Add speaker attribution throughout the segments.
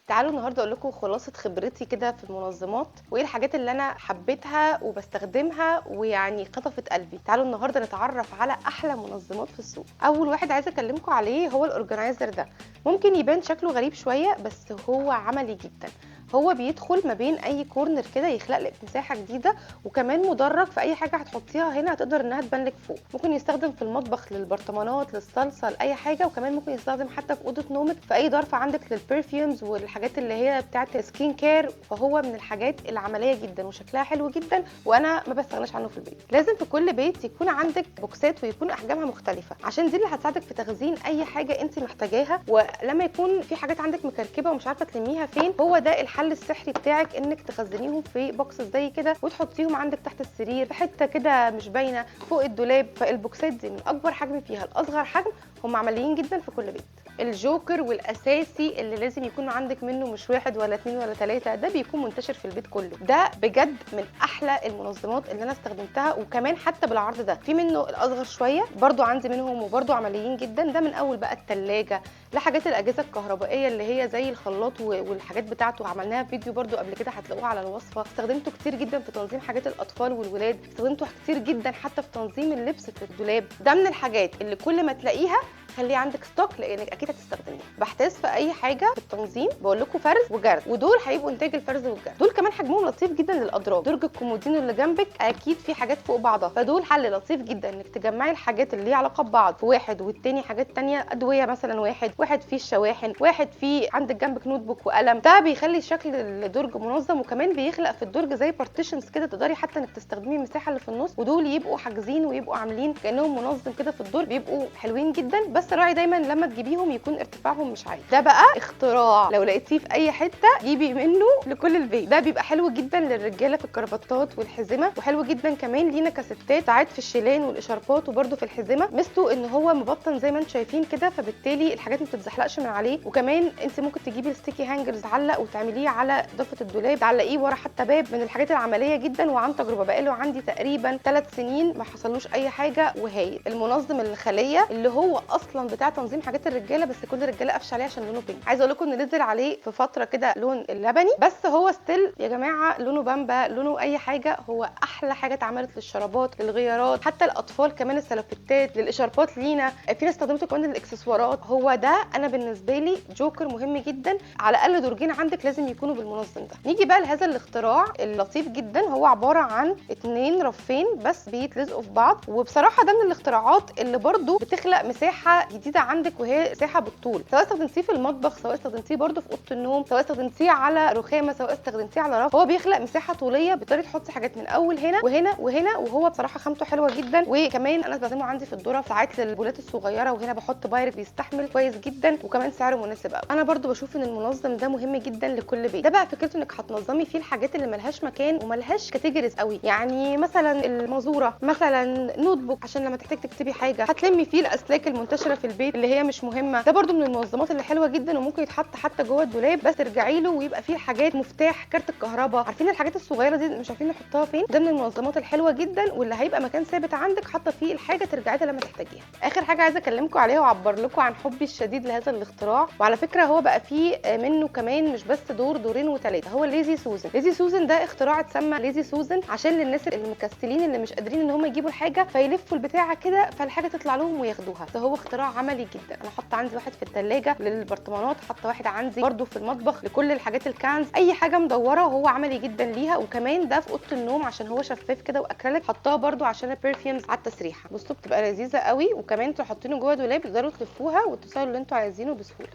Speaker 1: تعالوا النهارده اقول لكم خلاصه خبرتي كده في المنظمات، وايه الحاجات اللي انا حبيتها وبستخدمها ويعني خطفت قلبي. تعالوا النهارده نتعرف على احلى منظمات في السوق. اول واحد عايزه اكلمكم عليه هو الاورجنايزر ده. ممكن يبان شكله غريب شويه بس هو عملي جدا. هو بيدخل ما بين اي كورنر كده يخلق لك مساحه جديده، وكمان مدرج في اي حاجه هتحطيها هنا هتقدر انها تبان لك فوق. ممكن يستخدم في المطبخ للبرطمانات للصلصه لاي حاجه، وكمان ممكن يستخدم حتى في اوضه نومك في اي ظرف عندك للبرفيومز والحاجات اللي هي بتاعه سكين كير. فهو من الحاجات العمليه جدا وشكلها حلو جدا، وانا ما بستغناش عنه في البيت. لازم في كل بيت يكون عندك بوكسات ويكون احجامها مختلفه، عشان دي اللي هتساعدك في تخزين اي حاجه انت محتاجاها. ولما يكون في حاجات عندك مكركبه ومش عارفه تلميها فين، هو ده الحل السحري بتاعك، انك تخزنيهم في بوكسز زي كده وتحطيهم عندك تحت السرير في حته كده مش باينه فوق الدولاب. فالبوكسات دي من اكبر حجم فيها لاصغر حجم هم عمليين جدا في كل بيت. الجوكر والاساسي اللي لازم يكون عندك منه مش واحد ولا اتنين ولا تلاته، ده بيكون منتشر في البيت كله. ده بجد من احلى المنظمات اللي انا استخدمتها، وكمان حتى بالعرض ده في منه الاصغر شويه برضو عندي منهم وبرضو عمليين جدا. ده من اول بقى التلاجة لحاجات الاجهزه الكهربائيه اللي هي زي الخلاط والحاجات بتاعته. عملناها فيديو برضو قبل كده هتلاقوها على الوصفه. استخدمته كتير جدا في تنظيم حاجات الاطفال والولاد، استخدمته كتير جدا حتى في تنظيم اللبس في الدولاب. ده من الحاجات اللي كل ما تلاقيها خليه عندك ستوك، لانك اكيد هتستخدميه. بحتاس في اي حاجه في التنظيم بقول لكم فرز وجرد، ودول هيبقوا انتاج الفرز والجرد. دول كمان حجمهم لطيف جدا للاضراب. درج الكومودينو اللي جنبك اكيد في حاجات فوق بعضها، فدول حل لطيف جدا انك تجمعي الحاجات اللي ليها علاقه ببعض في واحد، والتاني حاجات تانية ادويه مثلا واحد فيه الشواحن، واحد فيه عندك جنبك نوت بوك وقلم. ده بيخلي شكل الدرج منظم، وكمان بيخلق في الدرج زي بارتيشنز كده تقدري حتى انك تستخدمي المساحه اللي في النص، ودول يبقوا حاجزين ويبقوا عاملين كانهم منظم كده في الدرج. بيبقوا حلوين جدا، بس راعي دايما لما تجيبيهم يكون ارتفاعهم مش عالي. ده بقى اختراع، لو لقيتيه في اي حته جيبي منه لكل البيت. ده بيبقى حلو جدا للرجاله في الكرافطات والحزمه، وحلو جدا كمان لينا كستات ساعات في الشيلان والاشاربات وبرده في الحزمه. ميزته ان هو مبطن زي ما انتم شايفين كده، فبالتالي الحاجات ما بتتزحلقش من عليه. وكمان انت ممكن تجيبي الستيكي هانجرز علق وتعمليه على ضفه الدولاب، تعلقيه ورا حتى باب. من الحاجات العمليه جدا وعن تجربه، بقاله عندي تقريبا 3 سنين ما حصلوش اي حاجه. وهايل المنظم الخليه اللي هو اصلا بتاع تنظيم حاجات الرجاله، بس كل الرجاله قافشه عليه عشان لونه بينك. عايزه اقول لكم ان نزل عليه في فتره كده لون اللبني، بس هو ستيل يا جماعه لونه بامبا لونه اي حاجه. هو احلى حاجه اتعملت للشرابات للغيارات، حتى الاطفال كمان السلوبيتات للاشاربات لينا. في ناس استخدمته كمان للاكسسوارات. هو ده انا بالنسبه لي جوكر مهم جدا. على الاقل درجين عندك لازم يكونوا بالمنظم ده. نيجي بقى لهذا الاختراع اللطيف جدا. هو عباره عن 2 رفين بس بيتلزقوا في بعض، وبصراحه ده من الاختراعات اللي برده بتخلق مساحه جديده عندك، وهي مساحه بالطول. سواء استخدمتيه في المطبخ، سواء استخدمتيه برده في اوضه النوم، سواء استخدمتيه على رخامه، سواء استخدمتيه على رف. هو بيخلق مساحه طوليه بتقدري تحطي حاجات من اول هنا وهنا وهنا. وهو بصراحه خامته حلوه جدا، وكمان انا بستخدمه عندي في الذره ساعات للبولات الصغيره، وهنا بحط بايرك بيستحمل كويس جدا، وكمان سعره مناسب قوي. انا برده بشوف ان المنظم ده مهم جدا لكل بيت. ده بقى فكرته انك هتنظمي فيه الحاجات اللي ملهاش مكان وملهاش كاتيجوريز قوي، يعني مثلا المازوره، مثلا نوت بوك عشان لما تحتاج تكتبي حاجه، هتلمي فيه الاسلاك المنتشره في البيت اللي هي مش مهمه. ده برده من المنظمات اللي حلوه جدا، وممكن يتحط حتى جوه الدولاب، بس ترجعي له ويبقى فيه الحاجات مفتاح كارت الكهرباء. عارفين الحاجات الصغيره دي مش عارفين نحطها فين؟ ده من المنظمات الحلوه جدا، واللي هيبقى مكان ثابت عندك حاطه فيه الحاجه ترجعي لها لما تحتاجيها. اخر حاجه عايزه اكلمكم عليها واعبر لكم عن حبي الشديد لهذا الاختراع. وعلى فكره هو بقى فيه منه كمان مش بس دور دورين وثلاثه. هو ليزي سوزن. ليزي سوزن ده اختراع اتسمى ليزي سوزن عشان للناس المكسلين اللي مش قادرين ان هم يجيبوا الحاجه، فيلفوا البتاعه كده فالحاجه تطلع لهم وياخدوها. ده هو اختراع عملي جدا. انا حاطه عندي واحد في الثلاجه للبرطمانات، حاطه واحد عندي برده في المطبخ لكل الحاجات الكانز، اي حاجه مدوره هو عملي جدا ليها. وكمان ده في اوضه النوم عشان هو شفاف كده واكريليك، حطاه برده عشان البرفيومز على التسريحه. بصوا بتبقى لذيذه قوي، وكمان انتوا حاطينه جوه دولاب تقدروا تلفوها وتوصلوا اللي انتوا عايزينه بسهوله.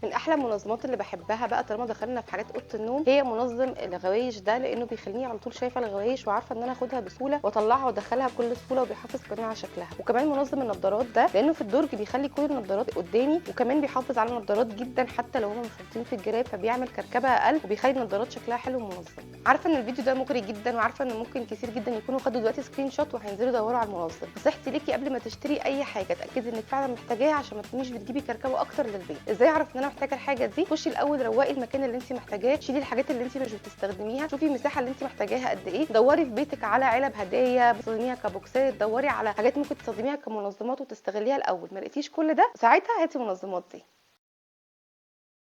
Speaker 1: من احلى المنظمات اللي بحبها بقى طالما دخلنا في حاجات اوضه النوم هي منظم الغوايش ده، لانه بيخليني على طول شايفه الغوايش وعارفه ان انا اخدها بسهوله واطلعها وادخلها بكل سهوله، وبيحافظ كمان على شكلها. وكمان منظم النضارات ده لانه في الدرج بيخلي كل النضارات قدامي، وكمان بيحافظ على النضارات جدا حتى لو هم مش محطوطين في الجراب، فبيعمل كركبه اقل وبيخلي النضارات شكلها حلو ومنظم. عارفه ان الفيديو ده مغري جدا، وعارفه ان ممكن كتير جدا يكونوا خدوا دلوقتي سكرين شوت وهينزلوا يدوروا على المنظم. نصيحتي ليكي قبل ما تشتري اي حاجه اتاكدي انك فعلا محتاجاها، عشان ما تكونيش بتجيبي كركبه اكتر للبيت. ازاي اعرف ان انا محتاجه الحاجه دي؟ خشي الاول روقي المكان اللي انت محتاجاه، شيلي الحاجات اللي انت مش بتستخدميها، شوفي المساحه اللي انت محتاجاها قد ايه، دوري في بيتك على علب هدايا بتستخدميها كبوكسات، دوري على حاجات ممكن تستخدميها كمنظمات وتستغليها الاول. ما لقيتيش كل ده ساعتها هاتي منظمات دي.